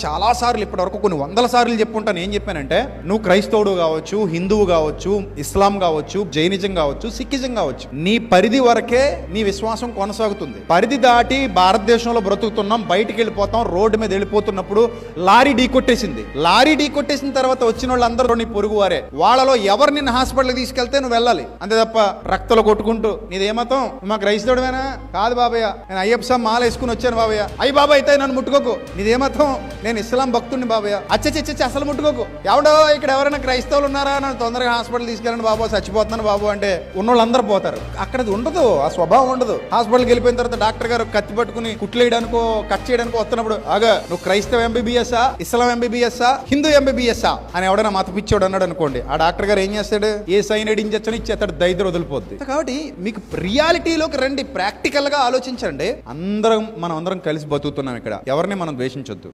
చాలా సార్లు ఇప్పటివరకు కొన్ని వందల సార్లు చెప్పుంటాను. ఏం చెప్పానంటే, నువ్వు క్రైస్తవుడు కావచ్చు, హిందువు కావచ్చు, ఇస్లాం కావచ్చు, జైనిజం కావచ్చు, సిక్కిజం కావచ్చు, నీ పరిధి వరకే నీ విశ్వాసం కొనసాగుతుంది. పరిధి దాటి భారతదేశంలో బ్రతుకుతున్నాం, బయటికి వెళ్ళిపోతాం, రోడ్డు మీద వెళ్ళిపోతున్నప్పుడు లారీ ఢీ కొట్టేసింది. లారీ ఢీ కొట్టేసిన తర్వాత వచ్చిన వాళ్ళందరూ నీ పొరుగు వారే. వాళ్ళలో ఎవరు నిన్ను హాస్పిటల్కి తీసుకెళ్తే నువ్వు వెళ్ళాలి, అంతే తప్ప రక్తలు కొట్టుకుంటూ నీదేమతం మా క్రైస్తవుడమేనా? కాదు బాబయ్య, నేను అయ్యప్ప స్వామి మాల వేసుకుని వచ్చాను బాబయ్య. అయ్యి బాబాయ్ అయితే నన్ను ముట్టుకోకు. నీదేమతం? నేను ఇస్లాం భక్తుడిని బాబయ్య. అచ్చచ్చచ్చ అసలు ముట్టుకోకు. ఎవడో ఇక్కడ ఎవరైనా క్రైస్తవులు ఉన్నారా, నన్ను తొందరగా హాస్పిటల్ తీసుకెళ్ళండి బాబు, చచ్చిపోతున్నాను బాబు అంటే ఉన్నోళ్ళందరూ పోతారు. అక్కడ ఉండదు, ఆ స్వభావం ఉండదు. హాస్పిటల్కి వెళ్ళిపోయిన తర్వాత డాక్టర్ గారు కత్తి పట్టుకుని కుట్లేయడానికో కట్ చేయడానికో వస్తున్నప్పుడు, ఆగా నువ్వు క్రైస్తవ ఎంబీబీఎస్ఆ, ఇస్లాం ఎంబీబీఎస్ఆ, హిందూ ఎంబీబీఎస్ఆ అని ఎవడైనా మత పిచ్చోడు అన్నాడు అనుకోండి, ఆ డాక్టర్ గారు ఏం చేస్తాడు? ఏ సైనైడ్ ఇంజెక్షన్ ఇచ్చేస్తాడు, దైద్యం వదిలిపోద్ది. కాబట్టి మీకు రియాలిటీలోకి రండి, ప్రాక్టికల్ గా ఆలోచించండి. మనం అందరం కలిసి బతుకుతున్నాం ఇక్కడ, ఎవరిని మనం ద్వేషించొద్దు.